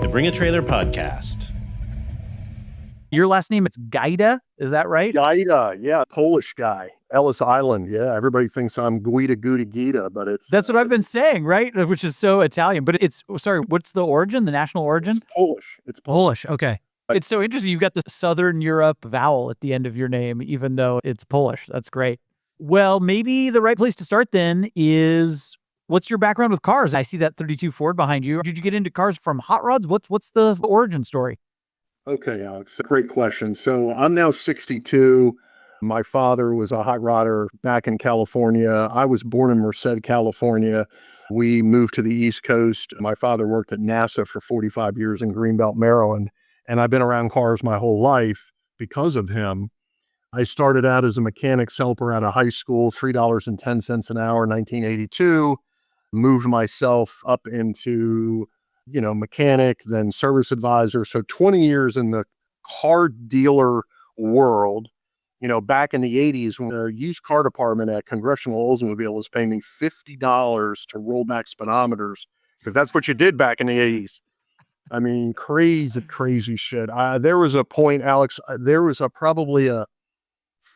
The Bring a Trailer podcast. Your last name, it's Gaida, is that right? Gaida, yeah, Polish guy. Ellis Island, yeah. Everybody thinks I'm Guida Guda Gita, but it's... That's what I've been saying, right? Which is so Italian, but it's, sorry, what's the origin, the national origin? It's Polish. It's Polish, okay. It's so interesting. You've got the Southern Europe vowel at the end of your name, even though it's Polish. That's great. Well, maybe the right place to start then is, what's your background with cars? I see that 32 Ford behind you. Did you get into cars from hot rods? What's the origin story? Okay, Alex, great question. So I'm now 62. My father was a hot rodder back in California. I was born in Merced, California. We moved to the East Coast. My father worked at NASA for 45 years in Greenbelt, Maryland. And I've been around cars my whole life because of him. I started out as a mechanics helper out of high school, $3.10 an hour, 1982. Moved myself up into mechanic, then service advisor. So 20 years in the car dealer world. Back in the 80s, when the used car department at Congressional Oldsmobile was paying me $50 to roll back speedometers, because that's what you did back in the 80s. I mean, crazy shit. There was a point, Alex, there was probably a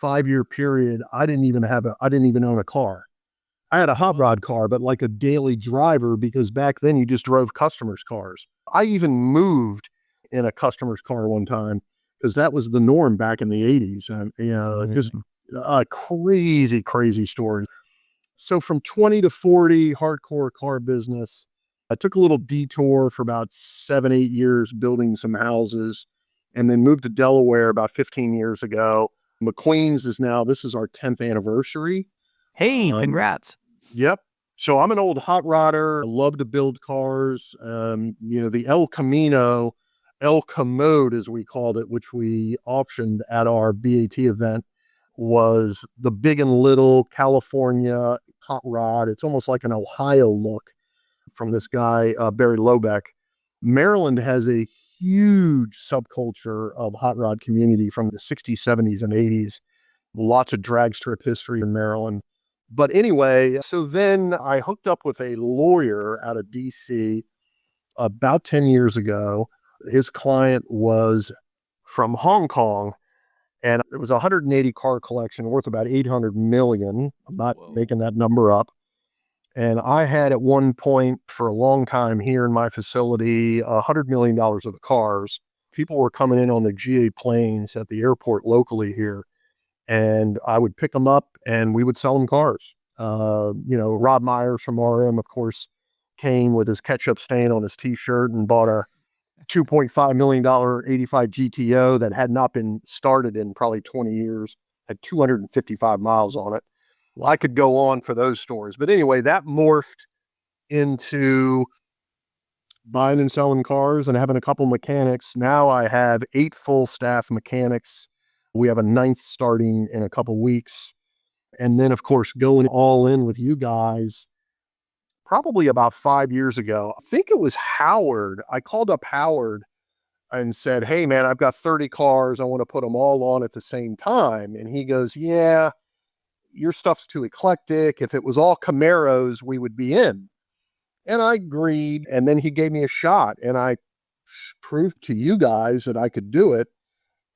5-year period. I didn't even own a car. I had a hot rod car, but like a daily driver, because back then you just drove customers' cars. I even moved in a customer's car one time because that was the norm back in the 80s. Just a crazy story. So from 20 to 40, hardcore car business. I took a little detour for about 7-8 years building some houses, and then moved to Delaware about 15 years ago. McQueen's this is our 10th anniversary. Hey, congrats. Yep. So I'm an old hot rodder. I love to build cars. The El Camino, El Commode, as we called it, which we auctioned at our BAT event, was the big and little California hot rod. It's almost like an Ohio look from this guy, Barry Lobeck. Maryland has a huge subculture of hot rod community from the 60s, 70s, and 80s. Lots of drag strip history in Maryland. But anyway, so then I hooked up with a lawyer out of DC about 10 years ago. His client was from Hong Kong, and it was a 180 car collection worth about 800 million. I'm not making that number up. And I had at one point for a long time here in my facility, $100 million of the cars. People were coming in on the GA planes at the airport locally here. And I would pick them up and we would sell them cars. Rob Myers from RM, of course, came with his ketchup stain on his t-shirt and bought a $2.5 million 85 GTO that had not been started in probably 20 years, had 255 miles on it. Well, I could go on for those stories. But anyway, that morphed into buying and selling cars and having a couple mechanics. Now I have 8 full staff mechanics. We have a 9th starting in a couple weeks. And then, of course, going all in with you guys probably about 5 years ago. I think it was Howard. I called up Howard and said, hey, man, I've got 30 cars. I want to put them all on at the same time. And he goes, yeah, your stuff's too eclectic. If it was all Camaros, we would be in. And I agreed. And then he gave me a shot. And I proved to you guys that I could do it.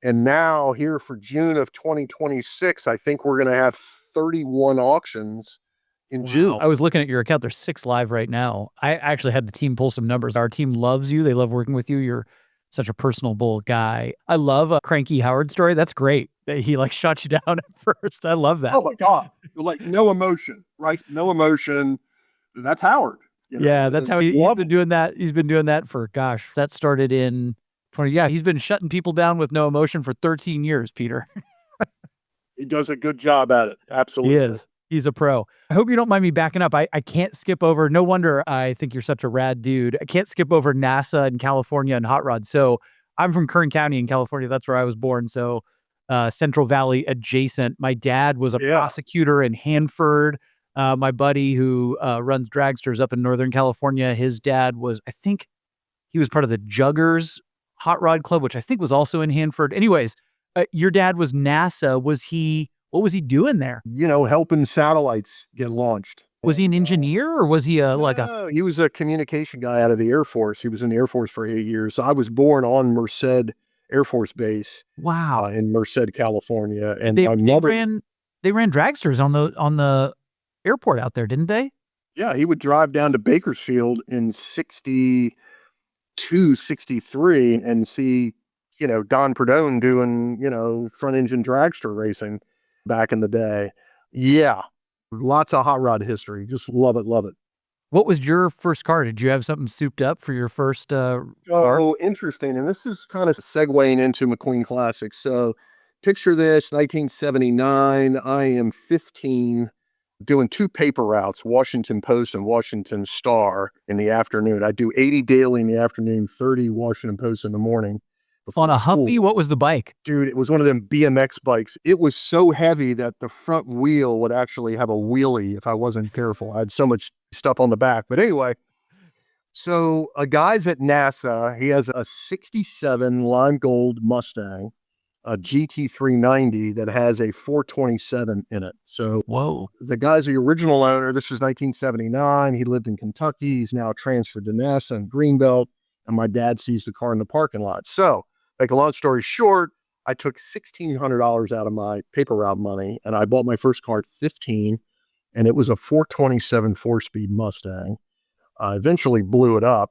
And now here for June of 2026, I think we're going to have 31 auctions in June. I was looking at your account. There's 6 live right now. I actually had the team pull some numbers. Our team loves you. They love working with you. You're such a personable guy. I love a cranky Howard story. That's great. He shot you down at first. I love that. Oh my God. No emotion, right? No emotion. That's Howard. Yeah, that's how he's been doing that. He's been doing that for, that started in 20. Yeah, he's been shutting people down with no emotion for 13 years, Peter. He does a good job at it. Absolutely. He is. He's a pro. I hope you don't mind me backing up. I can't skip over. No wonder I think you're such a rad dude. I can't skip over NASA and California and hot rod. So I'm from Kern County in California. That's where I was born. So Central Valley adjacent. My dad was a prosecutor in Hanford. My buddy who runs dragsters up in Northern California, his dad was, I think he was part of the Juggers Hot Rod Club, which I think was also in Hanford. Anyways, your dad was NASA. What was he doing there? Helping satellites get launched. Was he an And, engineer or was he no, he was a communication guy out of the Air Force. He was in the Air Force for 8 years. I was born on Merced Air Force Base wow. in Merced, California. And They my they mother, ran dragsters on the airport out there, didn't they? yeah, he would drive down to Bakersfield in 62, 63 and see, Don Perdone doing, front engine dragster racing back in the day. Yeah. Lots of hot rod history. Just love it. Love it. What was your first car? Did you have something souped up for your first car? Oh, interesting. And this is kind of segueing into McQueen Classics. So picture this 1979. I am 15 doing two paper routes, Washington Post and Washington Star in the afternoon. I do 80 daily in the afternoon, 30 Washington Post in the morning On before a school. Huffy? What was the bike? Dude, it was one of them BMX bikes. It was so heavy that the front wheel would actually have a wheelie if I wasn't careful. I had so much stuff on the back. But anyway, so a guy's at NASA. He has a 67 lime gold Mustang, a GT390 that has a 427 in it. So Whoa. the guy's the original owner. This was 1979. He lived in Kentucky. He's now transferred to NASA in Greenbelt. And my dad sees the car in the parking lot. So, make a long story short, I took $1,600 out of my paper route money and I bought my first car at 15, and it was a 427 4-speed Mustang. I eventually blew it up.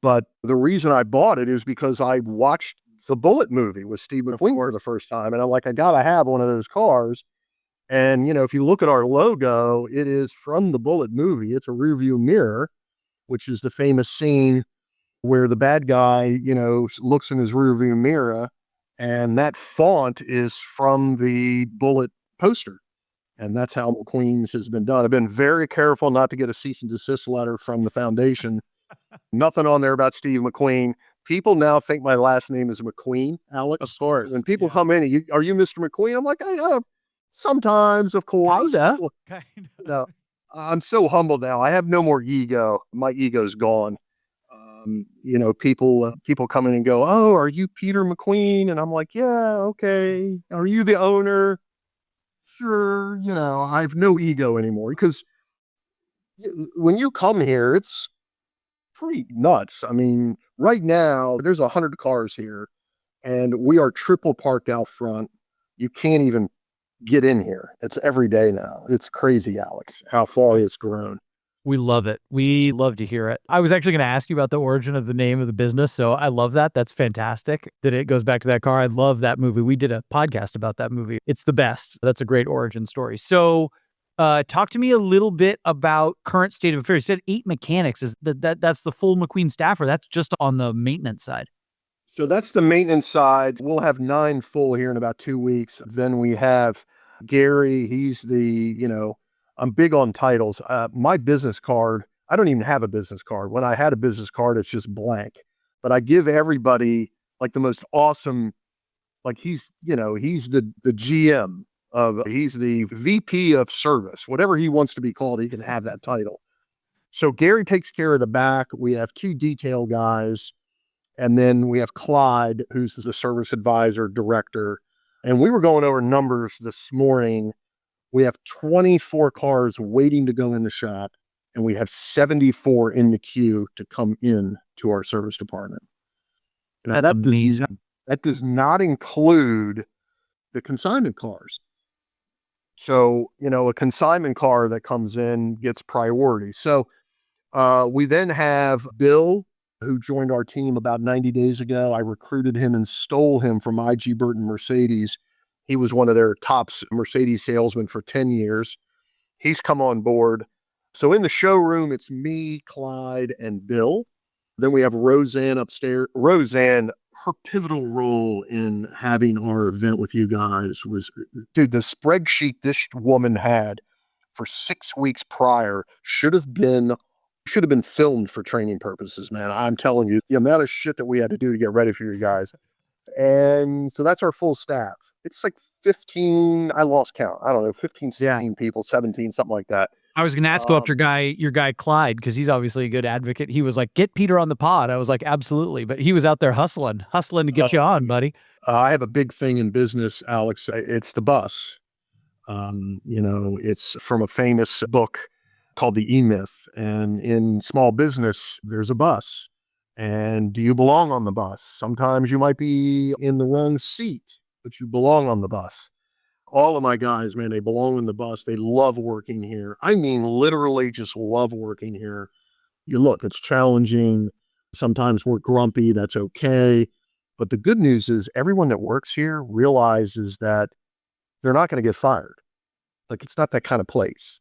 But the reason I bought it is because I watched the Bullet movie with Steve McQueen for the first time. And I'm like, I got to have one of those cars. And, if you look at our logo, it is from the Bullet movie. It's a rear view mirror, which is the famous scene where the bad guy, looks in his rear view mirror. And that font is from the Bullet poster. And that's how McQueen's has been done. I've been very careful not to get a cease and desist letter from the foundation. Nothing on there about Steve McQueen. People now think my last name is McQueen, Alex. Of course. When people come in, are you Mr. McQueen? I'm like, sometimes, of course. Kinda. No, I'm so humble now. I have no more ego. My ego's gone. People come in and go, "Oh, are you Peter McQueen?" And I'm like, "Yeah, okay." Are you the owner? Sure. I have no ego anymore because when you come here, it's pretty nuts. I mean, right now there's 100 cars here and we are triple parked out front. You can't even get in here. It's every day now. It's crazy, Alex, how far it's grown. We love it. We love to hear it. I was actually going to ask you about the origin of the name of the business. So I love that. That's fantastic that it goes back to that car. I love that movie. We did a podcast about that movie. It's the best. That's a great origin story. So talk to me a little bit about current state of affairs. You said 8 mechanics. Is that's the full McQueen staff, or that's just on the maintenance side? So that's the maintenance side. We'll have 9 full here in about 2 weeks. Then we have Gary. He's I'm big on titles. My business card, I don't even have a business card. When I had a business card, it's just blank. But I give everybody like the most awesome, like he's the GM he's the VP of service, whatever he wants to be called, he can have that title. So Gary takes care of the back. We have 2 detail guys. And then we have Clyde, who's the service advisor director. And we were going over numbers this morning. We have 24 cars waiting to go in the shop, and we have 74 in the queue to come in to our service department. Now, that does not include the consignment cars. So, a consignment car that comes in gets priority. So we then have Bill, who joined our team about 90 days ago. I recruited him and stole him from IG Burton Mercedes. He was one of their top Mercedes salesmen for 10 years. He's come on board. So in the showroom, it's me, Clyde, and Bill. Then we have Roseanne upstairs. Roseanne, her pivotal role in having our event with you guys was, dude, the spreadsheet this woman had for 6 weeks prior should have been filmed for training purposes, man. I'm telling you, the amount of shit that we had to do to get ready for you guys. And so that's our full staff. It's like 15, I lost count. I don't know, 15, 16 people, 17, something like that. I was going to ask about your guy Clyde, because he's obviously a good advocate. He was like, "Get Peter on the pod." I was like, "Absolutely," but he was out there hustling to get you on, buddy. I have a big thing in business, Alex. It's the bus. It's from a famous book called the E-Myth. And in small business, there's a bus. And do you belong on the bus? Sometimes you might be in the wrong seat, but you belong on the bus. All of my guys, man, they belong in the bus. They love working here. I mean, literally just love working here. You look, it's challenging. Sometimes we're grumpy. That's okay. But the good news is everyone that works here realizes that they're not going to get fired. Like, it's not that kind of place.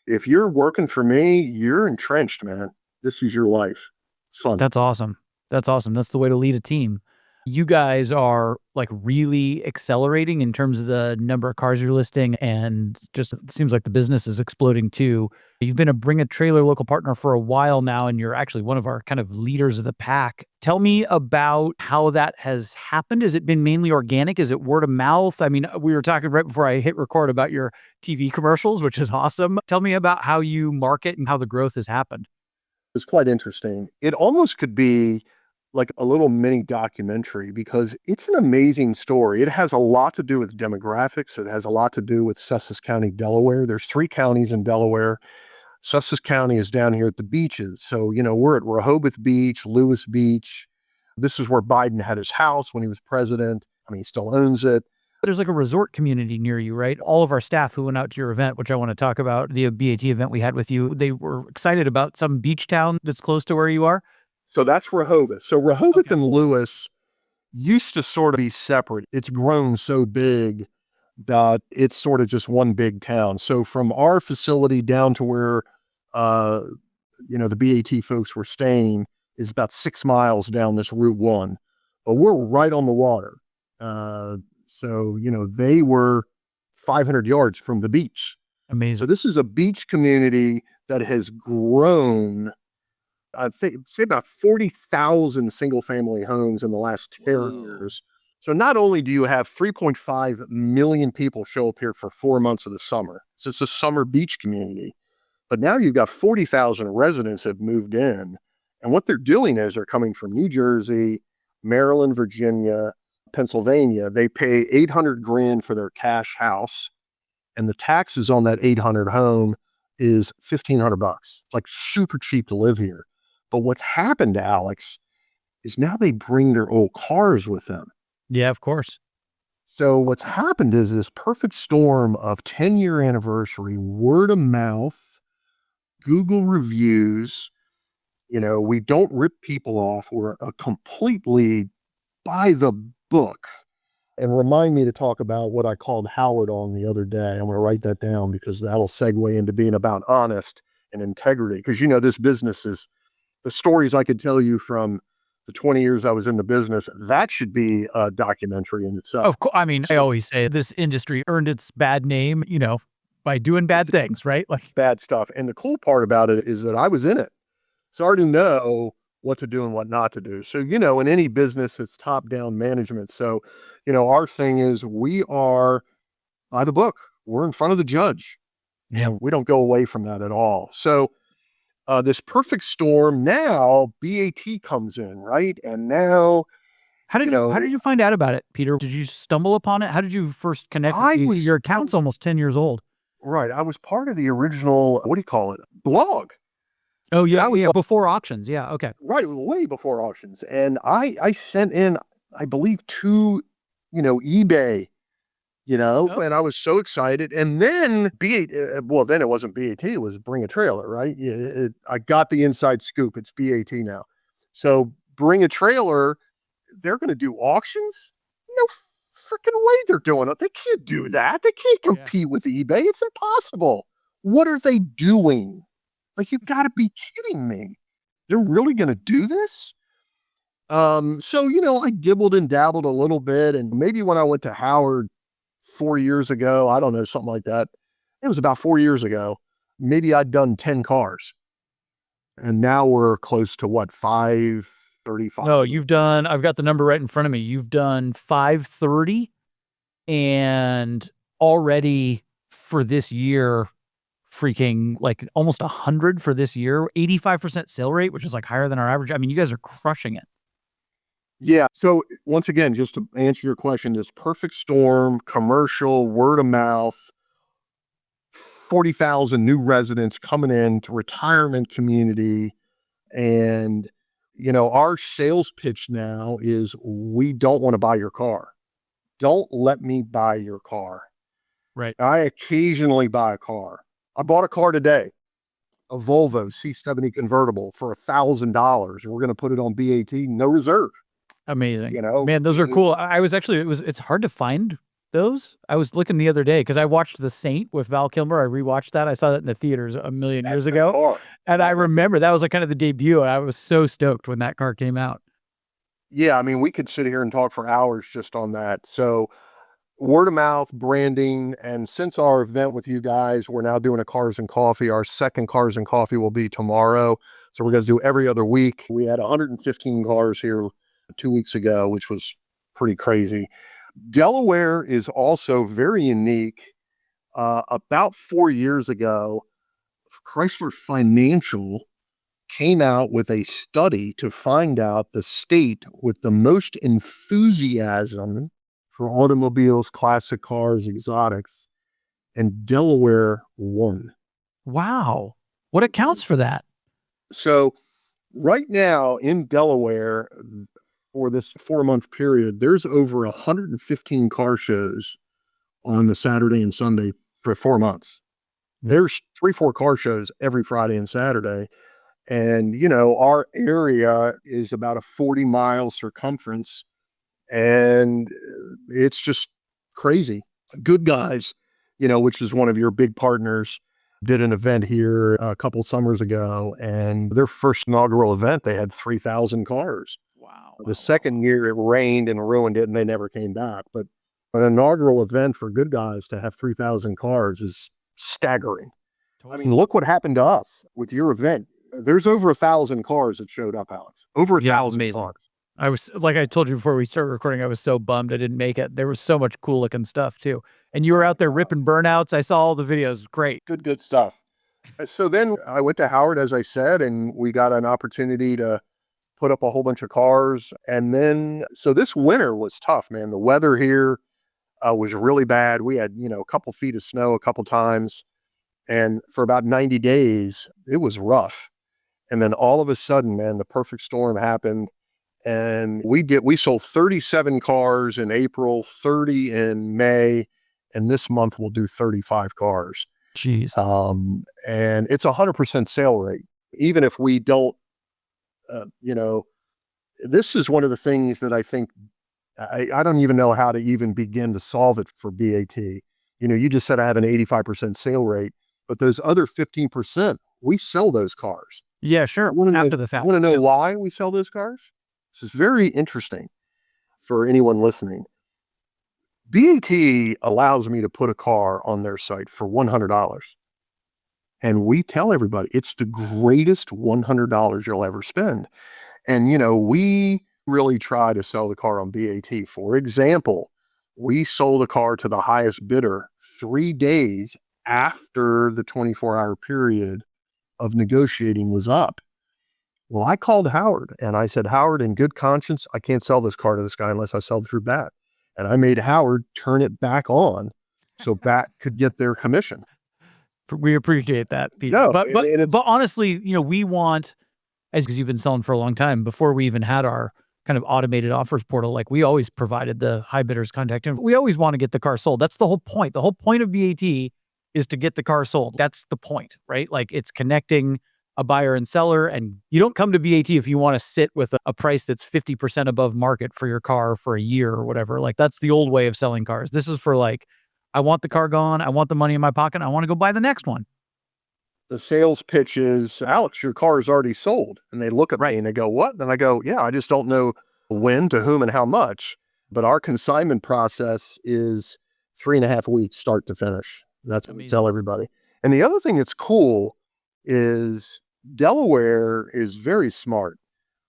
If you're working for me, you're entrenched, man. This is your life. It's fun. That's awesome. That's awesome. That's the way to lead a team. You guys are like really accelerating in terms of the number of cars you're listing, and just it seems like the business is exploding too. You've been a Bring a Trailer local partner for a while now, and you're actually one of our kind of leaders of the pack. Tell me about how that has happened. Has it been mainly organic? Is it word of mouth? I mean, we were talking right before I hit record about your TV commercials, which is awesome. Tell me about how you market and how the growth has happened. It's quite interesting. It almost could be like a little mini documentary because it's an amazing story. It has a lot to do with demographics. It has a lot to do with Sussex County, Delaware. There's 3 counties in Delaware. Sussex County is down here at the beaches. So, we're at Rehoboth Beach, Lewis Beach. This is where Biden had his house when he was president. I mean, he still owns it. There's like a resort community near you, right? All of our staff who went out to your event, which I want to talk about, the BAT event we had with you, they were excited about some beach town that's close to where you are. So that's Rehoboth. So Rehoboth and Lewis used to sort of be separate. It's grown so big that it's sort of just one big town. So from our facility down to where, the BAT folks were staying is about 6 miles down this Route 1. But we're right on the water. So they were 500 yards from the beach. Amazing. So this is a beach community that has grown, I think, say about 40,000 single family homes in the last 10 years. So not only do you have 3.5 million people show up here for 4 months of the summer, so it's a summer beach community, but now you've got 40,000 residents have moved in. And what they're doing is they're coming from New Jersey, Maryland, Virginia, Pennsylvania. They pay $800,000 for their cash house, and the taxes on that 800 home is $1,500. It's like super cheap to live here. But what's happened to Alex is now they bring their old cars with them. Yeah, of course. So what's happened is this perfect storm of 10-year anniversary, word of mouth, Google reviews. We don't rip people off. We're a completely by the book. And remind me to talk about what I called Howard on the other day. I'm going to write that down because that'll segue into being about honest and integrity. Because, this business is the stories I could tell you from the 20 years I was in the business. That should be a documentary in itself. Of course. I mean, I always say this industry earned its bad name, by doing bad things, right? Like bad stuff. And the cool part about it is that I was in it. So I already know what to do and what not to do. So, in any business, it's top-down management. So, our thing is we are by the book. We're in front of the judge. Yeah. And we don't go away from that at all. So this perfect storm, now BAT comes in, right? And now, how did you find out about it, Peter? Did you stumble upon it? How did you first connect with your account's almost 10 years old. Right. I was part of the original, what do you call it? Blog. Oh, yeah. Yeah. Before auctions. Yeah. Okay. Right. Way before auctions. And I sent in, I believe, 2, eBay, and I was so excited. And then then it wasn't BAT, it was Bring a Trailer, right? I got the inside scoop. It's BAT now. So Bring a Trailer, they're going to do auctions? No freaking way they're doing it. They can't do that. They can't compete with eBay. It's impossible. What are they doing? Like, you've got to be kidding me. They're really going to do this? So, I dibbled and dabbled a little bit. And maybe when I went to Howard 4 years ago, I don't know, something like that. It was about 4 years ago. Maybe I'd done 10 cars. And now we're close to 535. No, I've got the number right in front of me. You've done 530, and already for this year, freaking like almost 100 for this year, 85% sale rate, which is like higher than our average. I mean, you guys are crushing it. Yeah. So once again, just to answer your question, this perfect storm, commercial, word of mouth, 40,000 new residents coming into retirement community. And, our sales pitch now is we don't want to buy your car. Don't let me buy your car. Right. I occasionally buy a car. I bought a car today, a Volvo C70 convertible for $1,000. We're going to put it on BAT, no reserve. Amazing. Man, those are cool. I was actually, it's hard to find those. I was looking the other day because I watched The Saint with Val Kilmer. I rewatched that. I saw that in the theaters a million years ago. And I remember that was like kind of the debut. And I was so stoked when that car came out. Yeah, I mean, we could sit here and talk for hours just on that. So word of mouth, branding, and since our event with you guys, we're now doing a Cars and Coffee. Our second Cars and Coffee will be tomorrow. So we're going to do every other week. We had 115 cars here 2 weeks ago, which was pretty crazy. Delaware is also very unique. About 4 years ago, Chrysler Financial came out with a study to find out the state with the most enthusiasm for automobiles, classic cars, exotics, and Delaware won. Wow. What accounts for that? So right now in Delaware, for this 4-month period, there's over 115 car shows on the Saturday and Sunday for 4 months. There's 3-4 car shows every Friday and Saturday. And, our area is about a 40-mile circumference, and it's just crazy. Good Guys, which is one of your big partners, did an event here a couple summers ago, and their first inaugural event, they had 3,000 cars. Wow. The second year it rained and ruined it and they never came back. But an inaugural event for Good Guys to have 3,000 cars is staggering. I mean, look what happened to us with your event. There's over 1,000 cars that showed up, Alex. Over 1,000 cars. I was, like I told you before we started recording, I was so bummed I didn't make it. There was so much cool looking stuff too. And you were out there ripping burnouts. I saw all the videos. Great. Good stuff. So then I went to Howard, as I said, and we got an opportunity to put up a whole bunch of cars. And then, so this winter was tough, man. The weather here was really bad. We had, a couple feet of snow a couple times. And for about 90 days, it was rough. And then all of a sudden, man, the perfect storm happened. And we sold 37 cars in April, 30 in May, and this month we'll do 35 cars. Jeez. And it's 100% sale rate. Even if we don't, this is one of the things that I think, I don't even know how to even begin to solve it for BAT. You just said I have an 85% sale rate, but those other 15%, we sell those cars. Yeah, sure. After the fact. I want to know why we sell those cars? This is very interesting for anyone listening. BAT allows me to put a car on their site for $100. And we tell everybody it's the greatest $100 you'll ever spend. And, we really try to sell the car on BAT. For example, we sold a car to the highest bidder 3 days after the 24-hour period of negotiating was up. Well, I called Howard and I said, Howard, in good conscience, I can't sell this car to this guy unless I sell it through BAT. And I made Howard turn it back on so BAT could get their commission. We appreciate that, Peter. No, but honestly, we want, because you've been selling for a long time, before we even had our kind of automated offers portal, like we always provided the high bidders contact info. We always want to get the car sold. That's the whole point. The whole point of BAT is to get the car sold. That's the point, right? Like it's connecting a buyer and seller, and you don't come to BAT if you want to sit with a price that's 50% above market for your car for a year or whatever. Like that's the old way of selling cars. This is for like, I want the car gone. I want the money in my pocket. I want to go buy the next one. The sales pitch is, Alex, your car is already sold. And they look at me and they go, what? And I go, yeah, I just don't know when, to whom, and how much. But our consignment process is 3.5 weeks, start to finish. That's what we tell everybody. And the other thing that's cool is Delaware is very smart.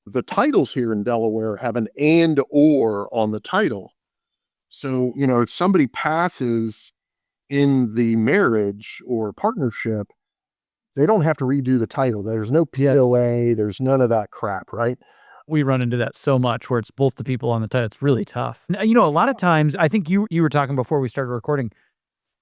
The titles here in Delaware have an and or on the title. So, if somebody passes in the marriage or partnership, they don't have to redo the title. There's no POA. There's none of that crap, right? We run into that so much where it's both the people on the title. It's really tough. A lot of times, I think you were talking before we started recording,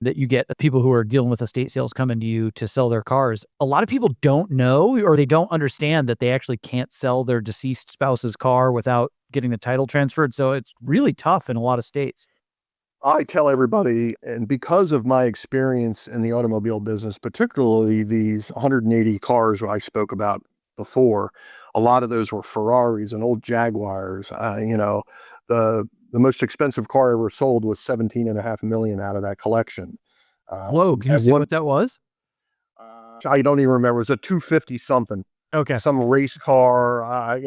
that you get people who are dealing with estate sales coming to you to sell their cars. A lot of people don't know, or they don't understand that they actually can't sell their deceased spouse's car without getting the title transferred. So it's really tough in a lot of states. I tell everybody, and because of my experience in the automobile business, particularly these 180 cars I spoke about before, a lot of those were Ferraris and old Jaguars. The most expensive car I ever sold was 17.5 million out of that collection. Whoa, can you see what that was? I don't even remember. It was a 250 something, Okay. some race car. I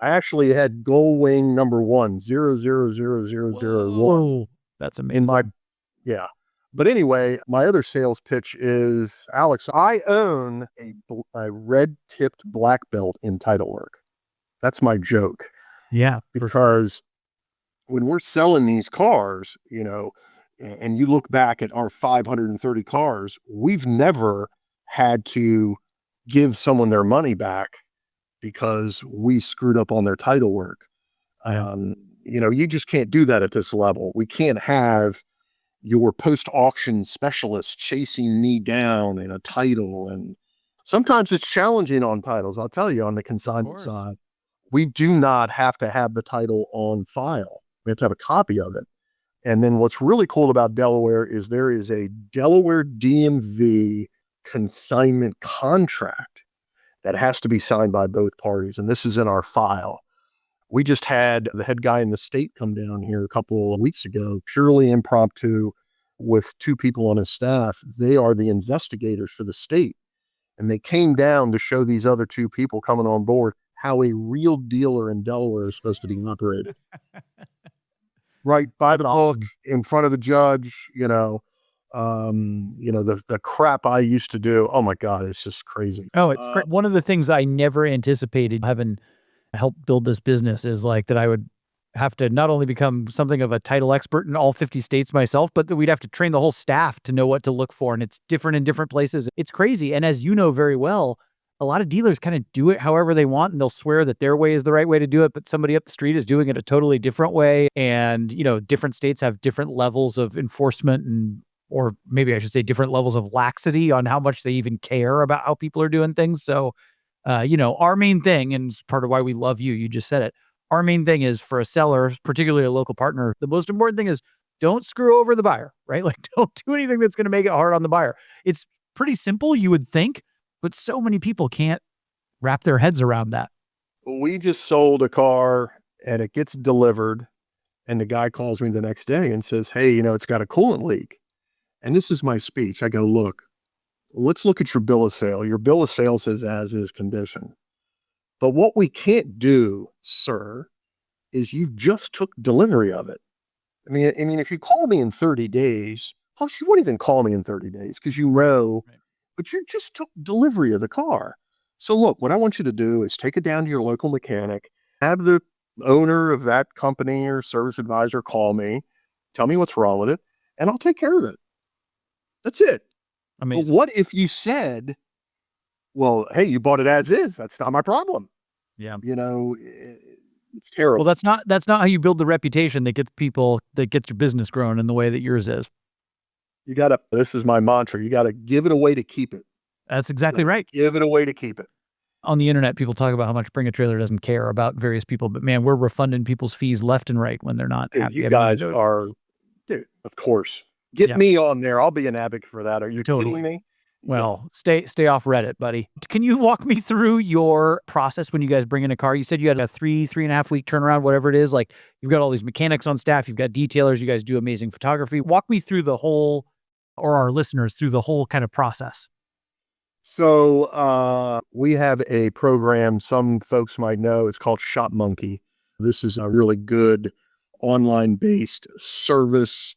actually had Gold Wing number 1000001 Whoa, that's amazing. in my, yeah. But anyway, my other sales pitch is, Alex, I own a red tipped black belt in title work. That's my joke. Yeah. Because when we're selling these cars, and you look back at our 530 cars, we've never had to give someone their money back because we screwed up on their title work. You just can't do that at this level. We can't have your post-auction specialist chasing me down in a title. And sometimes it's challenging on titles. I'll tell you, on the consignment side, we do not have to have the title on file. We have to have a copy of it. And then what's really cool about Delaware is there is a Delaware DMV consignment contract that has to be signed by both parties. And this is in our file. We just had the head guy in the state come down here a couple of weeks ago, purely impromptu, with two people on his staff. They are the investigators for the state. And they came down to show these other two people coming on board how a real dealer in Delaware is supposed to be operated. Right by the book, in front of the judge, the crap I used to do. Oh my God, it's just crazy. Oh, it's great. One of the things I never anticipated having helped build this business is like that I would have to not only become something of a title expert in all 50 states myself, but that we'd have to train the whole staff to know what to look for. And it's different in different places. It's crazy. And as you know very well, a lot of dealers kind of do it however they want, and they'll swear that their way is the right way to do it, but somebody up the street is doing it a totally different way. And, different states have different levels of enforcement or maybe I should say different levels of laxity on how much they even care about how people are doing things. So, our main thing, and it's part of why we love you, you just said it. Our main thing is for a seller, particularly a local partner, the most important thing is don't screw over the buyer, right? Like don't do anything that's going to make it hard on the buyer. It's pretty simple, you would think, but so many people can't wrap their heads around that. We just sold a car and it gets delivered and the guy calls me the next day and says, hey, it's got a coolant leak. And this is my speech. I go, look, let's look at your bill of sale. Your bill of sale says as is condition. But what we can't do, sir, is you just took delivery of it. I mean, if you call me in 30 days, plus you wouldn't even call me in 30 days because but you just took delivery of the car. So look, what I want you to do is take it down to your local mechanic, have the owner of that company or service advisor call me, tell me what's wrong with it, and I'll take care of it. That's it. Amazing. But what if you said, well, hey, you bought it as is. That's not my problem. Yeah. It's terrible. Well, that's not how you build the reputation that gets your business growing in the way that yours is. This is my mantra. You got to give it away to keep it. That's exactly right. Give it away to keep it. On the internet, people talk about how much Bring a Trailer doesn't care about various people, but man, we're refunding people's fees left and right when they're not happy. You guys are, dude, of course. Get me on there. I'll be an advocate for that. Are you kidding me? Well, stay off Reddit, buddy. Can you walk me through your process when you guys bring in a car? You said you had a 3.5 week turnaround, whatever it is. Like you've got all these mechanics on staff, you've got detailers, you guys do amazing photography. Walk me through or our listeners through the whole kind of process. So we have a program some folks might know. It's called Shop Monkey. This is a really good online-based service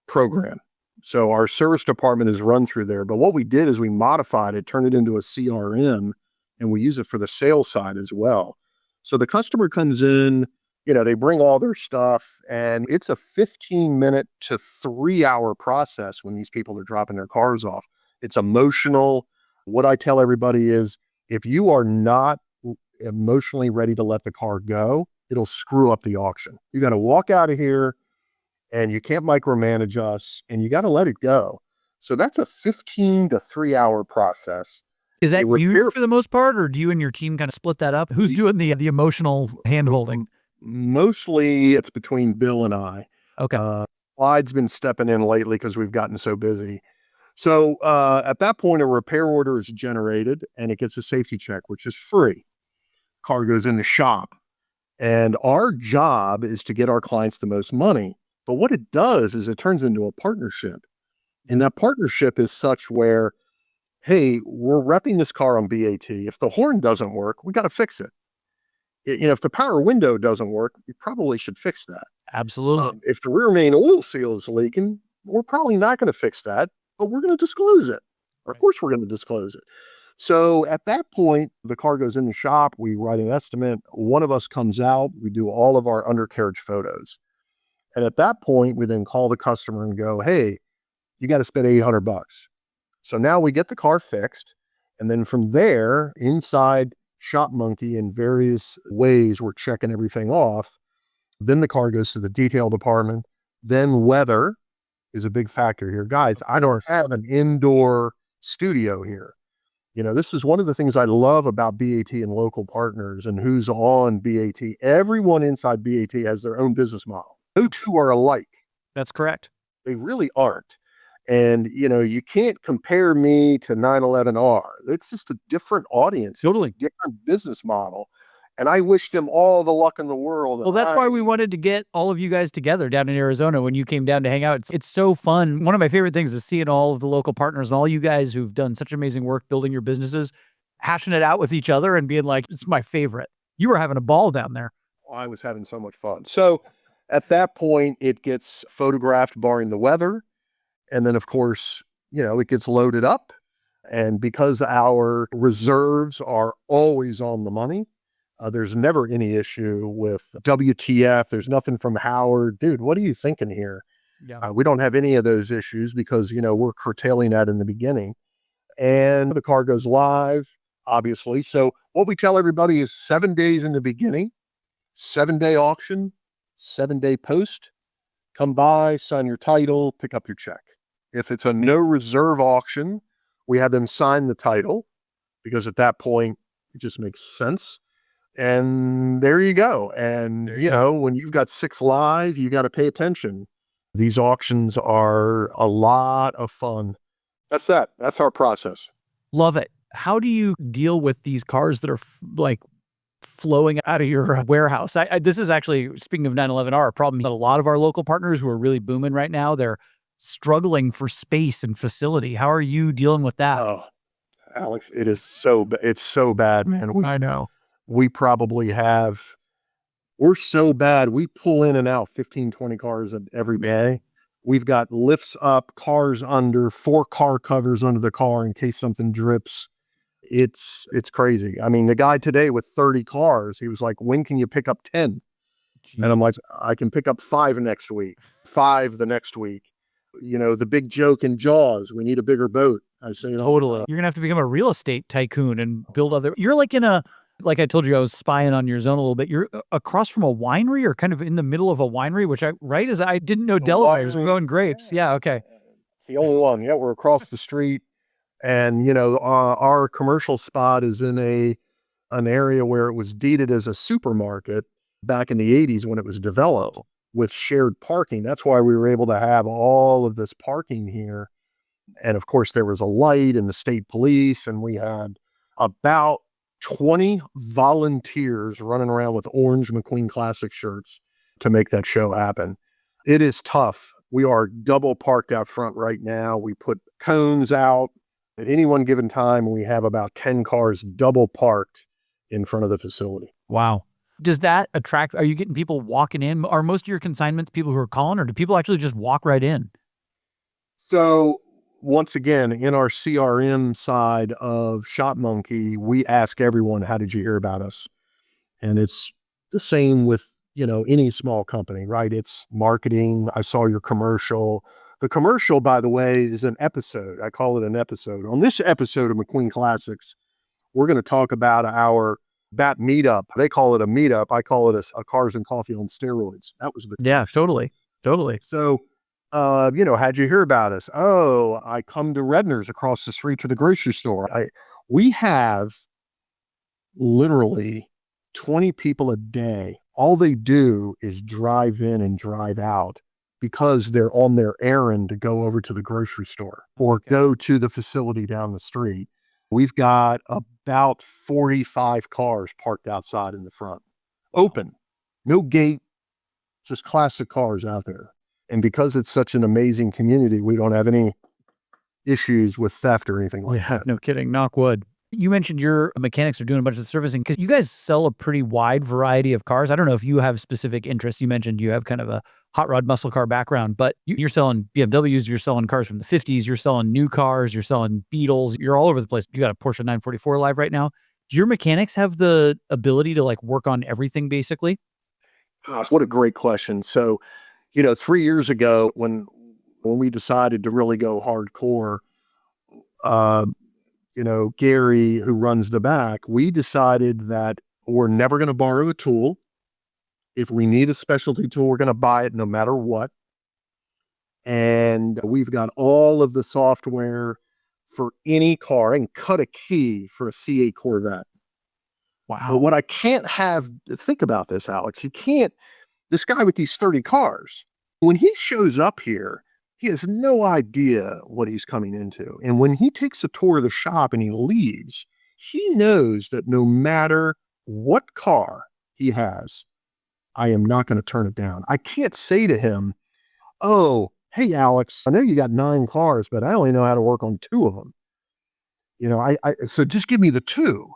program. So our service department is run through there. But what we did is we modified it, turned it into a CRM, and we use it for the sales side as well. So the customer comes in, they bring all their stuff, and it's a 15-minute to 3-hour process when these people are dropping their cars off. It's emotional. What I tell everybody is if you are not emotionally ready to let the car go, it'll screw up the auction. You got to walk out of here and you can't micromanage us, and you got to let it go. So that's a 15 to 3 hour process. Is A that you repair- for the most part, or do you and your team kind of split that up? Who's doing the emotional hand-holding? Mostly it's between Bill and I. Okay. Clyde's been stepping in lately because we've gotten so busy. So at that point, a repair order is generated and it gets a safety check, which is free. Car goes in the shop. And our job is to get our clients the most money. But what it does is it turns into a partnership. And that partnership is such where, hey, we're repping this car on BAT. If the horn doesn't work, we got to fix it. If the power window doesn't work, you probably should fix that. Absolutely. If the rear main oil seal is leaking, we're probably not going to fix that, but we're going to disclose it. Of course, we're going to disclose it. So at that point, the car goes in the shop, we write an estimate, one of us comes out, we do all of our undercarriage photos. And at that point, we then call the customer and go, hey, you got to spend $800. So now we get the car fixed. And then from there, inside Shop Monkey, in various ways, we're checking everything off. Then the car goes to the detail department. Then weather is a big factor here. Guys, I don't have an indoor studio here. This is one of the things I love about BAT and local partners and who's on BAT. Everyone inside BAT has their own business model. No two are alike. That's correct. They really aren't. And, you can't compare me to 911R. It's just a different audience. Totally. It's a different business model. And I wish them all the luck in the world. Well, that's why we wanted to get all of you guys together down in Arizona when you came down to hang out. It's so fun. One of my favorite things is seeing all of the local partners and all you guys who've done such amazing work building your businesses, hashing it out with each other and being like, it's my favorite. You were having a ball down there. I was having so much fun. So at that point, it gets photographed barring the weather. And then, of course, it gets loaded up. And because our reserves are always on the money, there's never any issue with WTF. There's nothing from Howard. Dude, what are you thinking here? Yeah. We don't have any of those issues because, we're curtailing that in the beginning. And the car goes live, obviously. So what we tell everybody is 7 days in the beginning, 7-day auction, 7-day post. Come by, sign your title, pick up your check. If it's a no reserve auction, we have them sign the title because at that point, it just makes sense. And there you go. And, when you've got 6 live, you got to pay attention. These auctions are a lot of fun. That's that. That's our process. Love it. How do you deal with these cars that are flowing out of your warehouse? This is actually, speaking of 911R, a problem that a lot of our local partners who are really booming right now, they're struggling for space and facility. How are you dealing with that? Oh, Alex, it's so bad, man. I know. We probably have, we're so bad. We pull in and out 15, 20 cars every day. We've got lifts up, cars under, 4 car covers under the car in case something drips. It's crazy. I mean, the guy today with 30 cars, he was like, when can you pick up 10? Jeez. And I'm like, I can pick up 5 next week, 5 the next week. The big joke in Jaws, we need a bigger boat. I say, totally. You're going to have to become a real estate tycoon and build you're like like I told you, I was spying on your zone a little bit. You're across from a winery or kind of in the middle of a winery, which I didn't know Delaware was growing grapes. Yeah. Okay. It's the only one. Yeah. We're across the street and, our commercial spot is in an area where it was deeded as a supermarket back in the 80s when it was developed with shared parking. That's why we were able to have all of this parking here. And of course there was a light and the state police, and we had about 20 volunteers running around with orange McQueen Classic shirts to make that show happen. It is tough. We are double parked out front right now. We put cones out at any one given time, and we have about 10 cars double parked in front of the facility. Wow. Does that attract, are you getting people walking in? Are most of your consignments people who are calling, or do people actually just walk right in? So once again, in our CRM side of Shop Monkey, we ask everyone, how did you hear about us? And it's the same with, any small company, right? It's marketing. I saw your commercial. The commercial, by the way, is an episode. I call it an episode. On this episode of McQueen Classics, we're going to talk about our BAT meetup. They call it a meetup. I call it a cars and coffee on steroids. That was yeah, totally. Totally. So, how'd you hear about us? Oh, I come to Redner's across the street to the grocery store. We have literally 20 people a day. All they do is drive in and drive out because they're on their errand to go over to the grocery store or go to the facility down the street. We've got about 45 cars parked outside in the front, open, no gate, just classic cars out there. And because it's such an amazing community, we don't have any issues with theft or anything like that. No kidding. Knock wood. You mentioned your mechanics are doing a bunch of servicing because you guys sell a pretty wide variety of cars. I don't know if you have specific interests. You mentioned you have kind of a hot rod muscle car background, but you're selling BMWs, you're selling cars from the 50s, you're selling new cars, you're selling Beetles, you're all over the place. You got a Porsche 944 live right now. Do your mechanics have the ability to like work on everything basically? Gosh, what a great question. So, 3 years ago when we decided to really go hardcore, uh, Gary, who runs the back, we decided that we're never going to borrow a tool. If we need a specialty tool, we're going to buy it no matter what. And we've got all of the software for any car and cut a key for a C8 Corvette. Wow. But what I can't think about this, Alex, this guy with these 30 cars, when he shows up here, he has no idea what he's coming into. And when he takes a tour of the shop and he leaves, he knows that no matter what car he has, I am not going to turn it down. I can't say to him, oh, hey, Alex, I know you got 9 cars, but I only know how to work on 2 of them. So just give me the 2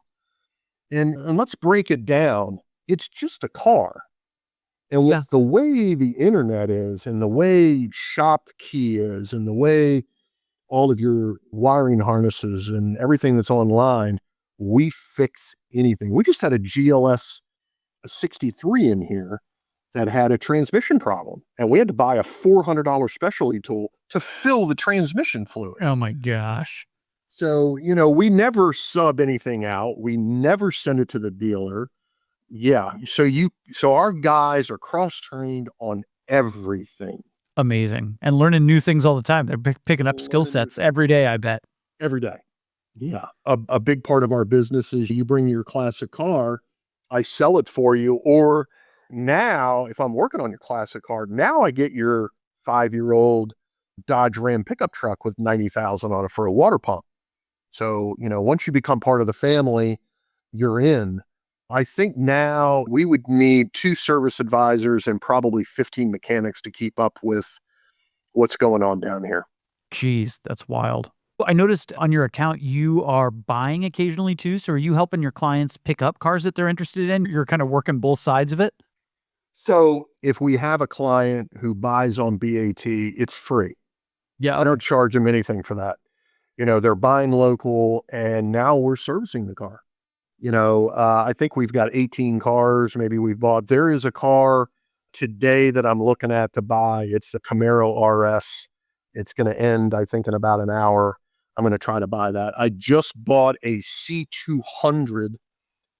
and let's break it down. It's just a car. And with the way the internet is and the way ShopKey is and the way all of your wiring harnesses and everything that's online, we fix anything. We just had a GLS 63 in here that had a transmission problem, and we had to buy a $400 specialty tool to fill the transmission fluid. Oh my gosh. So, we never sub anything out. We never send it to the dealer. Yeah. So our guys are cross-trained on everything. Amazing. And learning new things all the time. They're picking up skill sets every day, I bet. Every day. Yeah. A big part of our business is you bring your classic car, I sell it for you. Or now, if I'm working on your classic car, now I get your 5-year-old Dodge Ram pickup truck with 90,000 on it for a water pump. So, once you become part of the family, you're in. I think now we would need 2 service advisors and probably 15 mechanics to keep up with what's going on down here. Jeez, that's wild. I noticed on your account, you are buying occasionally too. So are you helping your clients pick up cars that they're interested in? You're kind of working both sides of it? So if we have a client who buys on BAT, it's free. Yeah. I don't charge them anything for that. They're buying local and now we're servicing the car. I think we've got 18 cars maybe we've bought. There is a car today that I'm looking at to buy. It's a Camaro RS. It's going to end, I think, in about an hour. I'm going to try to buy that. I just bought a C200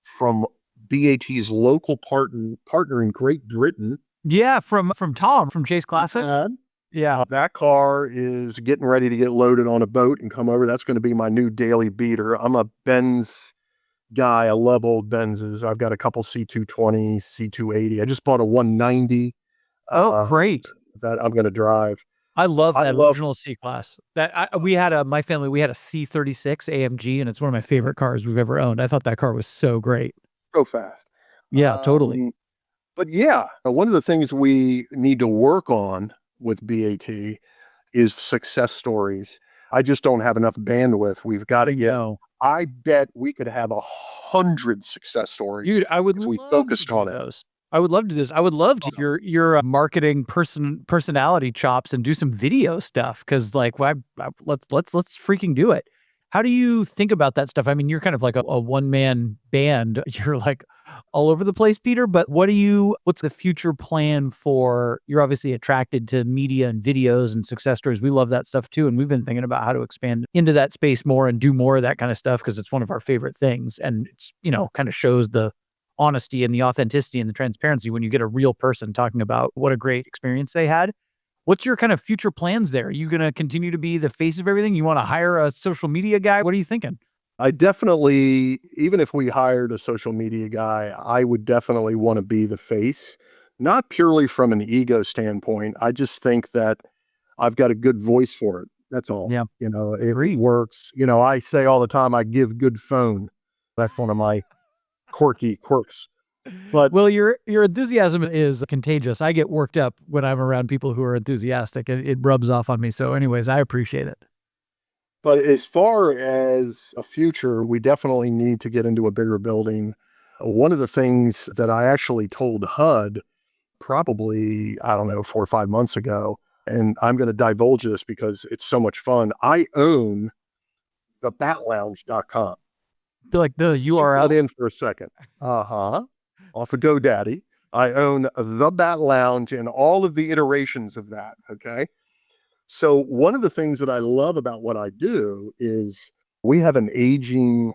from BAT's local partner in Great Britain. Yeah, from Tom from Chase Classics. Yeah. That car is getting ready to get loaded on a boat and come over. That's going to be my new daily beater. I'm a Benz guy. I love old Benzes. I've got a couple C220, C280. I just bought a 190. Oh, great. That I'm going to drive. I love that original C-Class. We had my family, we had a C36 AMG, and it's one of my favorite cars we've ever owned. I thought that car was so great. So fast. Yeah, totally. But yeah, one of the things we need to work on with BAT is success stories. I just don't have enough bandwidth. We've got to get, I bet we could have 100 success stories. Dude, I would if we focused on those. I would love to do this. I would love to your marketing personality chops and do some video stuff. Cause like, let's freaking do it. How do you think about that stuff? I mean, you're kind of like a one-man band. You're like all over the place, Peter, but what's the future plan for, you're obviously attracted to media and videos and success stories. We love that stuff too. And we've been thinking about how to expand into that space more and do more of that kind of stuff. Cause it's one of our favorite things. And it's, kind of shows the honesty and the authenticity and the transparency when you get a real person talking about what a great experience they had. What's your kind of future plans there? Are you going to continue to be the face of everything? You want to hire a social media guy? What are you thinking? I definitely, even if we hired a social media guy, I would definitely want to be the face, not purely from an ego standpoint. I just think that I've got a good voice for it. That's all. Yeah. It works. I say all the time, I give good phone. That's one of my quirky quirks. But Well, your enthusiasm is contagious. I get worked up when I'm around people who are enthusiastic, and it rubs off on me. So anyways, I appreciate it. But as far as a future, we definitely need to get into a bigger building. One of the things that I actually told HUD probably, I don't know, 4 or 5 months ago, and I'm going to divulge this because it's so much fun. I own thebatlounge.com. Like the Keep URL. that in for a second. Off of GoDaddy. I own the Bat Lounge and all of the iterations of that. Okay. So one of the things that I love about what I do is we have an aging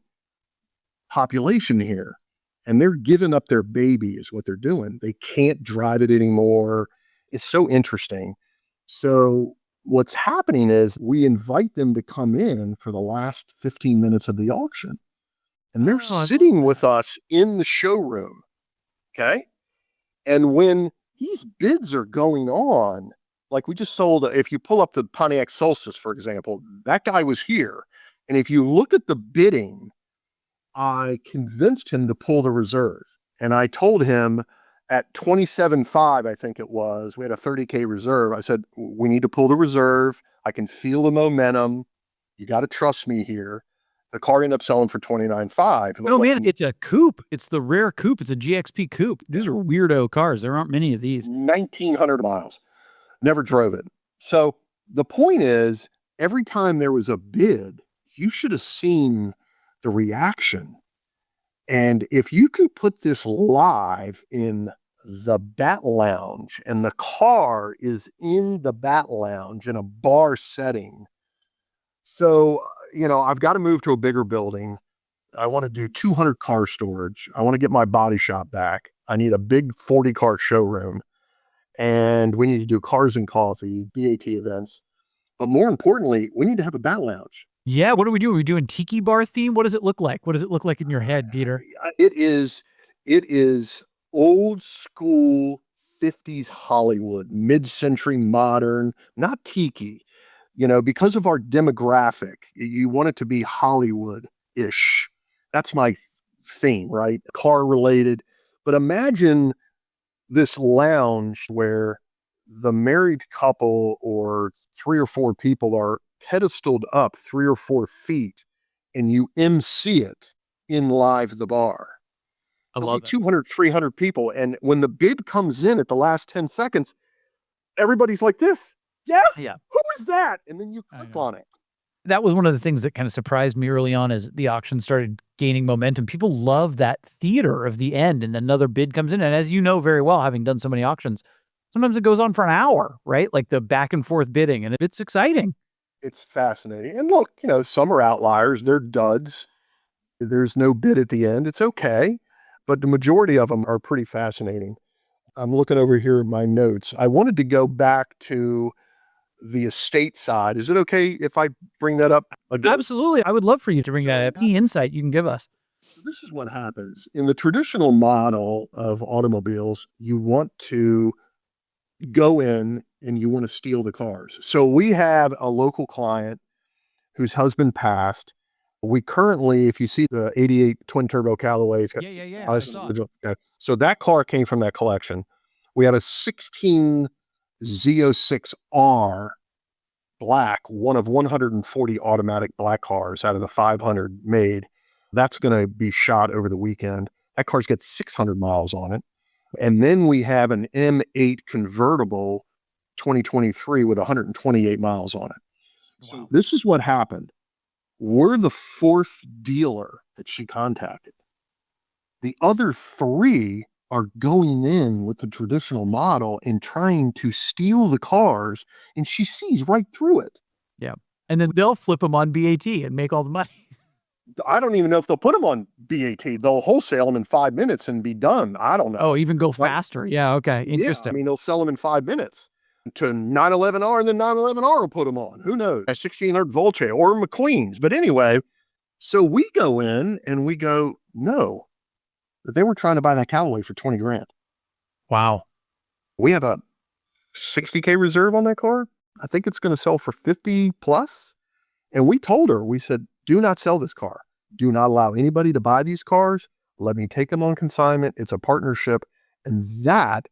population here, and they're giving up their baby is what they're doing. They can't drive it anymore. It's so interesting. So what's happening is we invite them to come in for the last 15 minutes of the auction, and they're sitting with us in the showroom. Okay. And when these bids are going on, like we just sold, if you pull up the Pontiac Solstice, for example, that guy was here. And if you look at the bidding, I convinced him to pull the reserve. And I told him at 27.5, I think it was, we had a 30K reserve. I said, we need to pull the reserve. I can feel the momentum. You got to trust me here. The car ended up selling for 29.5. No, man, it's a coupe. It's the rare coupe. It's a GXP coupe. These are weirdo cars. There aren't many of these. 1,900 miles. Never drove it. So the point is, every time there was a bid, you should have seen the reaction. And if you could put this live in the Bat Lounge and the car is in the Bat Lounge in a bar setting. So, I've got to move to a bigger building. I want to do 200 car storage. I want to get my body shop back. I need a big 40 car showroom. And we need to do cars and coffee, BAT events. But more importantly, we need to have a Bat Lounge. Yeah, what do we do? Are we doing tiki bar theme? What does it look like? What does it look like in your head, Peter? It is old school 50s Hollywood, mid-century modern, not tiki. Because of our demographic, you want it to be Hollywood-ish. That's my theme, right? Car related. But imagine this lounge where the married couple or 3 or 4 people are pedestaled up 3 or 4 feet, and you MC it in live the bar. I love it. 200, 300 people. And when the bid comes in at the last 10 seconds, everybody's like this. Yeah. Who is that? And then you click on it. That was one of the things that kind of surprised me early on as the auction started gaining momentum. People love that theater of the end and another bid comes in. And as you know very well, having done so many auctions, sometimes it goes on for an hour, right? Like the back and forth bidding, and it's exciting. It's fascinating. And look, some are outliers. They're duds. There's no bid at the end. It's okay. But the majority of them are pretty fascinating. I'm looking over here at my notes. I wanted to go back to the estate side. Is it okay if I bring that up again? Absolutely. I would love for you to bring that up. Any insight you can give us. This is what happens. In the traditional model of automobiles, you want to go in and you want to steal the cars. So we have a local client whose husband passed. We currently, if you see the 88 twin turbo Callaway, Yeah. I saw it. okay. So that car came from that collection. We have a 16 Z06R black, one of 140 automatic black cars out of the 500 made. That's going to be shot over the weekend. That car's got 600 miles on it. And then we have an M8 convertible 2023 with 128 miles on it. Wow. So this is what happened. We're the 4th dealer that she contacted. The other 3 are going in with the traditional model and trying to steal the cars, and she sees right through it. Yeah. And then they'll flip them on BAT and make all the money. I don't even know if they'll put them on BAT. They'll wholesale them in 5 minutes and be done. I don't know. Oh, even go But faster. Yeah. Okay. yeah, I Interesting. mean, they'll sell them in 5 minutes to 911R, and then 911R will put them on. Who knows? A 1600 Volte or McQueens. But anyway, so we go in and we go, no, they were trying to buy that Callaway for 20 grand. Wow. We have a 60K reserve on that car. I think it's going to sell for 50 plus. And we told her, we said, do not sell this car. Do not allow anybody to buy these cars. Let me take them on consignment. It's a partnership. And that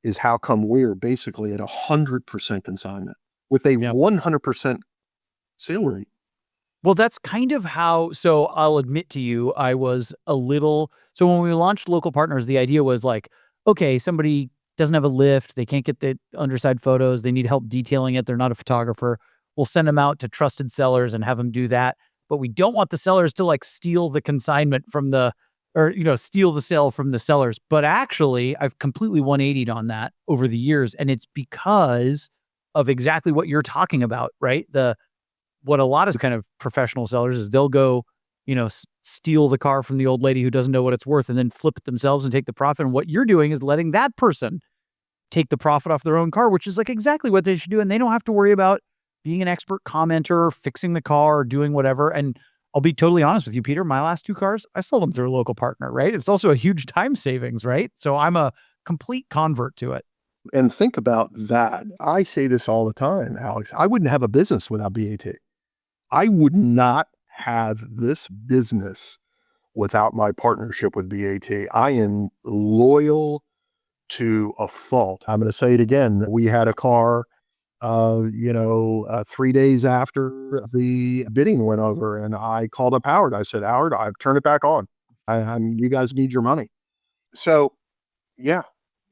is how come we're basically at 100% consignment with a Yep. 100% sale rate. Well, that's kind of how, so I'll admit to you, I was a little, so when we launched Local Partners, the idea was like, okay, somebody doesn't have a lift, they can't get the underside photos, they need help detailing it, they're not a photographer. We'll send them out to trusted sellers and have them do that. But we don't want the sellers to like steal the consignment from the, or, steal the sale from the sellers. But actually, I've completely 180'd on that over the years. And it's because of exactly what you're talking about, right? What a lot of kind of professional sellers is they'll go, steal the car from the old lady who doesn't know what it's worth and then flip it themselves and take the profit. And what you're doing is letting that person take the profit off their own car, which is like exactly what they should do. And they don't have to worry about being an expert commenter, fixing the car, or doing whatever. And I'll be totally honest with you, Peter, my last 2 cars, I sold them through a local partner, right? It's also a huge time savings, right? So I'm a complete convert to it. And think about that. I say this all the time, Alex. I wouldn't have a business without BAT. I would not have this business without my partnership with BAT. I am loyal to a fault. I'm going to say it again. We had a car, 3 days after the bidding went over, and I called up Howard. I said, Howard, I've turned it back on. You guys need your money. So, yeah.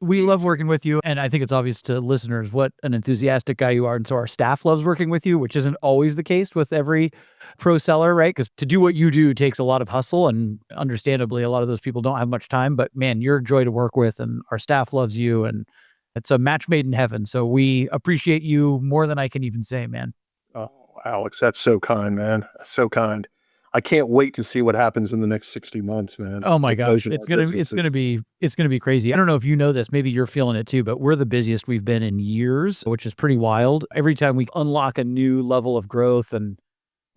We love working with you, and I think it's obvious to listeners what an enthusiastic guy you are, and so our staff loves working with you, which isn't always the case with every pro seller, right? Because to do what you do takes a lot of hustle, and understandably, a lot of those people don't have much time, but man, you're a joy to work with, and our staff loves you, and it's a match made in heaven, so we appreciate you more than I can even say, man. Oh, Alex, that's so kind, man. So kind. I can't wait to see what happens in the next 60 months, man. Oh my gosh, Because, it's gonna be crazy. I don't know if you know this, maybe you're feeling it too, but we're the busiest we've been in years, which is pretty wild. Every time we unlock a new level of growth, and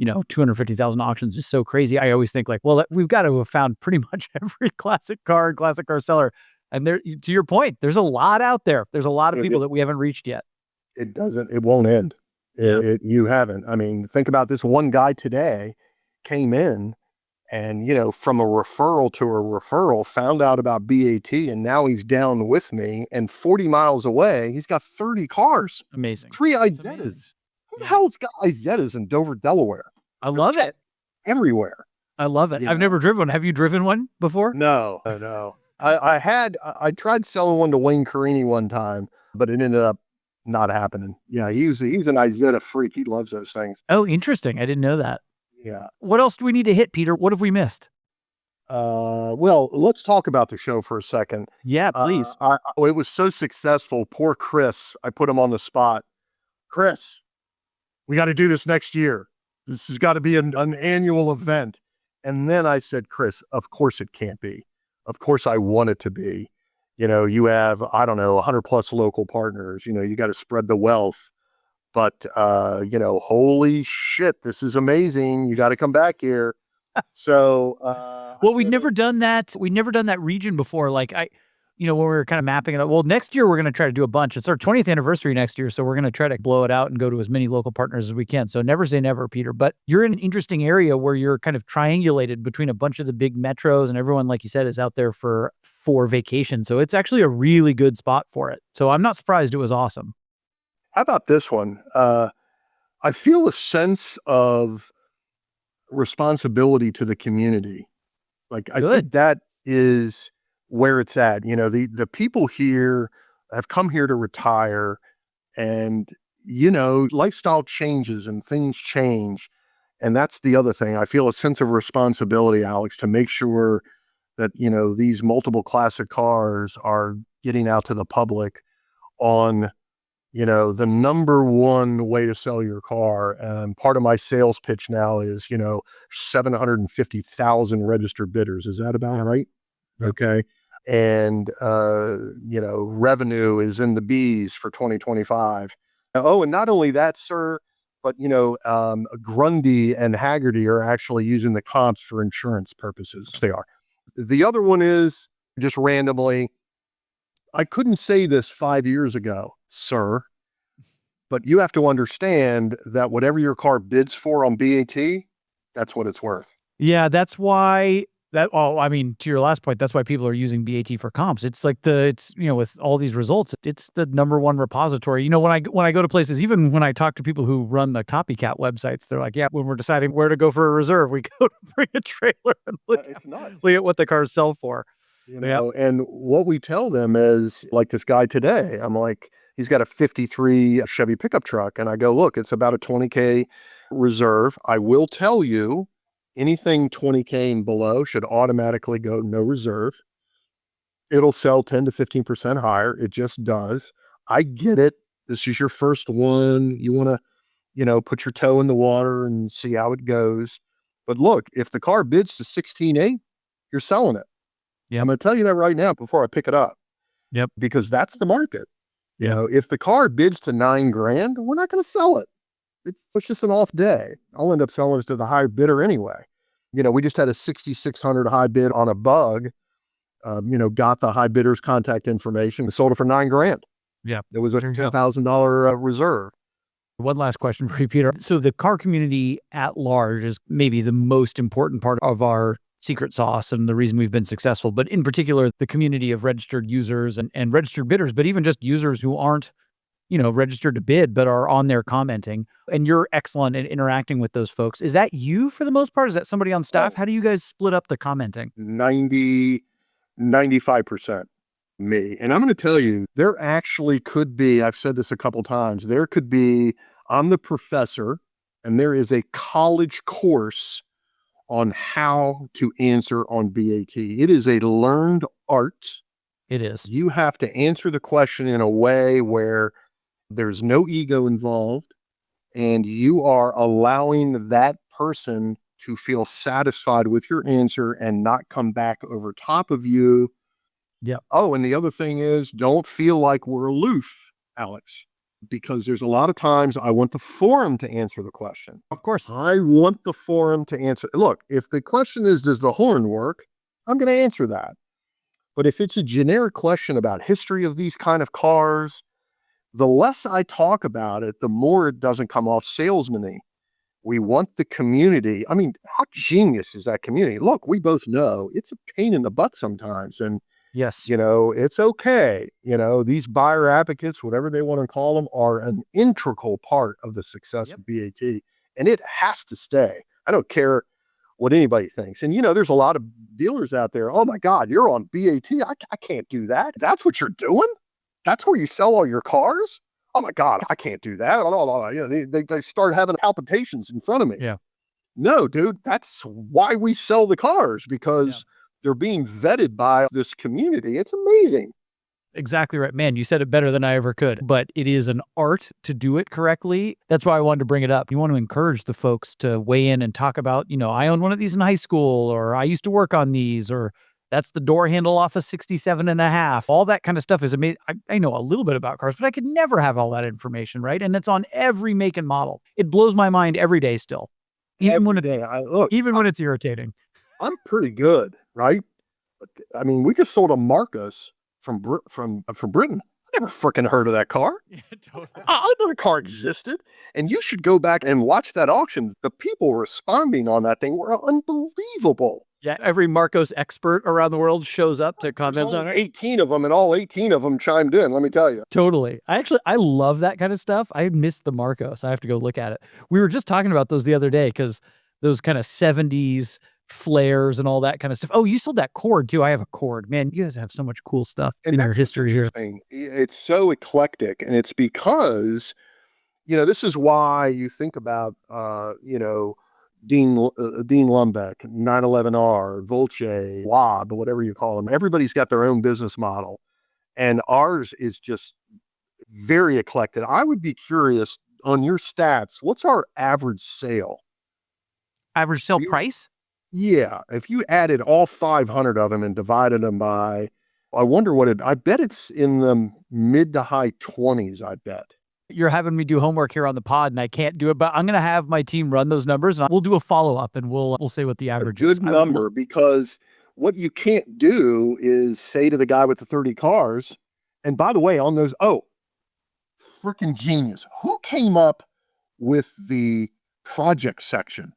250,000 auctions is so crazy. I always think like, well, we've got to have found pretty much every classic car seller. And there, to your point, there's a lot out there. There's a lot of people that we haven't reached yet. it won't end. You haven't. I mean, think about this one guy today came in and, from a referral to a referral, found out about BAT, and now he's down with me, and 40 miles away, he's got 30 cars. Amazing. 3 Izettas. Who the hell's got Izettas in Dover, Delaware? I love it. Everywhere. I love it. I've never driven one. Have you driven one before? No. I tried selling one to Wayne Carini one time, but it ended up not happening. Yeah, he's an Izetta freak. He loves those things. Oh, interesting. I didn't know that. Yeah. What else do we need to hit, Peter? What have we missed? Well, let's talk about the show for a second. Yeah, please. It was so successful. Poor Chris. I put him on the spot. Chris, we got to do this next year. This has got to be an annual event. And then I said, Chris, of course it can't be. Of course I want it to be. You have, 100 plus local partners. You got to spread the wealth. But, holy shit, this is amazing. You got to come back here. So, well, we'd never done that. We'd never done that region before. Like when we were kind of mapping it out. Well, next year we're going to try to do a bunch. It's our 20th anniversary next year. So we're going to try to blow it out and go to as many local partners as we can. So never say never, Peter, but you're in an interesting area where you're kind of triangulated between a bunch of the big metros, and everyone, like you said, is out there for vacation. So it's actually a really good spot for it. So I'm not surprised it was awesome. How about this one? I feel a sense of responsibility to the community. Like, I think that is where it's at. The people here have come here to retire, and, lifestyle changes and things change. And that's the other thing. I feel a sense of responsibility, Alex, to make sure that, these multiple classic cars are getting out to the public on The number one way to sell your car. And part of my sales pitch now is, 750,000 registered bidders. Is that about right? Yep. Okay. And, revenue is in the B's for 2025. Oh, and not only that, sir, but, Grundy and Haggerty are actually using the comps for insurance purposes. They are. The other one is just randomly, I couldn't say this 5 years ago, sir, but you have to understand that whatever your car bids for on BAT, that's what it's worth. Yeah, that's why I mean, to your last point, that's why people are using BAT for comps. It's like with all these results, it's the number one repository. When I go to places, even when I talk to people who run the copycat websites, they're like, yeah, when we're deciding where to go for a reserve, we go to bring a trailer and look at what the cars sell for. And what we tell them is, like this guy today, I'm like, he's got a 53 Chevy pickup truck. And I go, look, it's about a 20K reserve. I will tell you, anything 20K and below should automatically go no reserve. It'll sell 10 to 15% higher. It just does. I get it. This is your first one. You want to, put your toe in the water and see how it goes. But look, if the car bids to 16.8, you're selling it. Yep. I'm going to tell you that right now before I pick it up. Yep. Because that's the market. If the car bids to $9,000, we're not going to sell it. It's just an off day. I'll end up selling it to the high bidder anyway. We just had a 6,600 high bid on a Bug. Got the high bidder's contact information, sold it for $9,000. Yeah. It was a $10,000 reserve. One last question for you, Peter. So the car community at large is maybe the most important part of our secret sauce and the reason we've been successful, but in particular, the community of registered users and registered bidders, but even just users who aren't, registered to bid, but are on there commenting. And you're excellent at interacting with those folks. Is that you for the most part? Is that somebody on staff? How do you guys split up the commenting? 95% me. And I'm going to tell you, there actually could be, I've said this a couple times, there could be, I'm the professor, and there is a college course on how to answer on BAT. It is a learned art. It is. You have to answer the question in a way where there's no ego involved, and you are allowing that person to feel satisfied with your answer and not come back over top of you. Yep. Oh, and the other thing is, don't feel like we're aloof, Alex, because there's a lot of times I want the forum to answer the question. Of course. I want the forum to answer. Look, if the question is, does the horn work? I'm going to answer that. But if it's a generic question about history of these kind of cars, the less I talk about it, the more it doesn't come off salesman-y. We want the community. I mean, how genius is that community? Look, we both know it's a pain in the butt sometimes. And yes, it's okay. These buyer advocates, whatever they want to call them, are an integral part of the success of BAT. And it has to stay. I don't care what anybody thinks. And, there's a lot of dealers out there. Oh my God, you're on BAT. I can't do that. That's what you're doing? That's where you sell all your cars? Oh my God, I can't do that. They start having palpitations in front of me. Yeah. No, dude, that's why we sell the cars, because they're being vetted by this community. It's amazing. Exactly right. Man, you said it better than I ever could, but it is an art to do it correctly. That's why I wanted to bring it up. You want to encourage the folks to weigh in and talk about, I own one of these in high school, or I used to work on these, or that's the door handle off a 67.5. All that kind of stuff is amazing. I know a little bit about cars, but I could never have all that information, right? And it's on every make and model. It blows my mind every day still. Even when it's irritating. I'm pretty good, right? I mean, we just sold a Marcos from Britain. I never freaking heard of that car. Yeah, totally. I know the car existed. And you should go back and watch that auction. The people responding on that thing were unbelievable. Yeah, every Marcos expert around the world shows up to comment on it. 18 of them, and all 18 of them chimed in, let me tell you. Totally. I love that kind of stuff. I missed the Marcos. I have to go look at it. We were just talking about those the other day, because those kind of 70s flares and all that kind of stuff. Oh, you sold that Cord too. I have a Cord. Man, you guys have so much cool stuff in your history here. It's so eclectic, and it's because, this is why you think about, Dean Lumbeck, 911R, Volce, Wob, whatever you call them. Everybody's got their own business model. And ours is just very eclectic. I would be curious on your stats. What's our average sale? Average sale price? Yeah. If you added all 500 of them and divided them by, I wonder I bet it's in the mid to high 20s, I bet. You're having me do homework here on the pod and I can't do it, but I'm going to have my team run those numbers and we'll do a follow-up and we'll say what the average is. A good number, because what you can't do is say to the guy with the 30 cars, and by the way, on those, freaking genius. Who came up with the project section?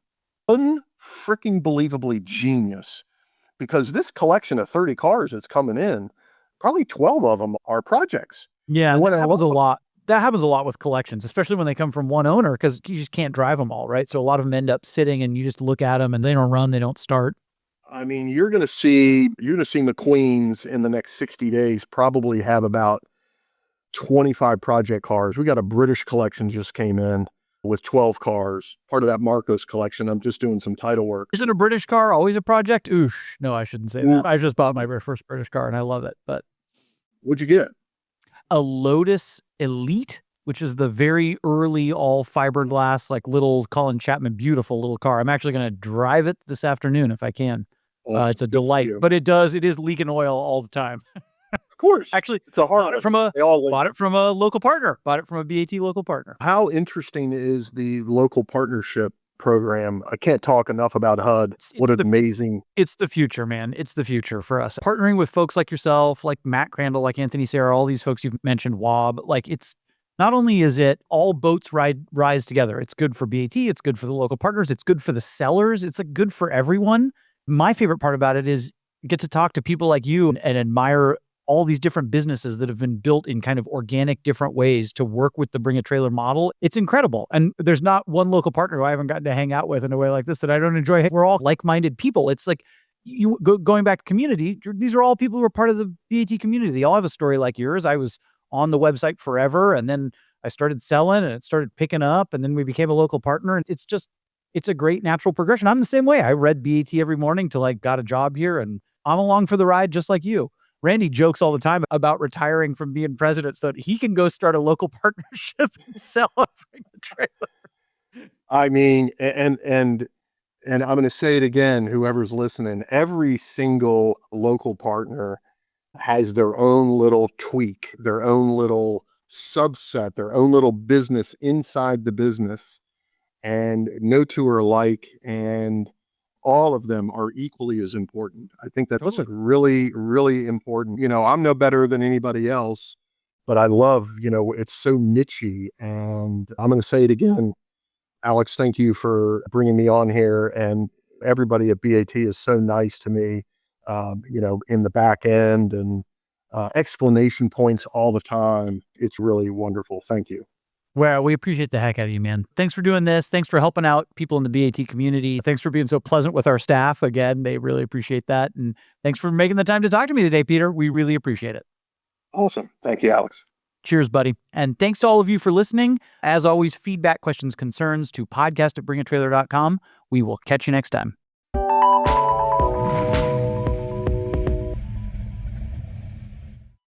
Unfreaking believably genius. Because this collection of 30 cars that's coming in, probably 12 of them are projects. Yeah, that was a lot. That happens a lot with collections, especially when they come from one owner, because you just can't drive them all, right? So a lot of them end up sitting and you just look at them and they don't run, they don't start. I mean, you're going to see McQueens in the next 60 days probably have about 25 project cars. We got a British collection just came in with 12 cars. Part of that Marcos collection. I'm just doing some title work. Isn't a British car always a project? Oosh. No, I shouldn't say that. I just bought my first British car and I love it. But what'd you get? A Lotus Elite, which is the very early all fiberglass, like little Colin Chapman, beautiful little car. I'm actually going to drive it this afternoon if I can. It's a delight, but it is leaking oil all the time. Of course. Actually, it's a hard bought it from a local partner. Bought it from a BAT local partner. How interesting is the local partnership program? I can't talk enough about HUD. What an amazing. It's the future, man. It's the future for us. Partnering with folks like yourself, like Matt Crandall, like Anthony Serra, all these folks you've mentioned, Wob, like it's not only is it all boats rise together. It's good for BAT. It's good for the local partners. It's good for the sellers. It's like good for everyone. My favorite part about it is you get to talk to people like you and admire all these different businesses that have been built in kind of organic, different ways to work with the Bring a Trailer model. It's incredible. And there's not one local partner who I haven't gotten to hang out with in a way like this that I don't enjoy. We're all like-minded people. It's like going back to community. These are all people who are part of the BAT community. They all have a story like yours. I was on the website forever, and then I started selling and it started picking up, and then we became a local partner. And it's a great natural progression. I'm the same way. I read BAT every morning till I got a job here, and I'm along for the ride just like you. Randy jokes all the time about retiring from being president so that he can go start a local partnership and sell a Bring a Trailer. I mean, and I'm going to say it again, whoever's listening, every single local partner has their own little tweak, their own little subset, their own little business inside the business, and no two are alike, and all of them are equally as important. I think that's really, really important. I'm no better than anybody else, but I love, it's so niche-y. And I'm going to say it again, Alex, thank you for bringing me on here. And everybody at BAT is so nice to me, in the back end, and explanation points all the time. It's really wonderful. Thank you. Well, we appreciate the heck out of you, man. Thanks for doing this. Thanks for helping out people in the BAT community. Thanks for being so pleasant with our staff. Again, they really appreciate that. And thanks for making the time to talk to me today, Peter. We really appreciate it. Awesome. Thank you, Alex. Cheers, buddy. And thanks to all of you for listening. As always, feedback, questions, concerns to podcast@bringatrailer.com. We will catch you next time.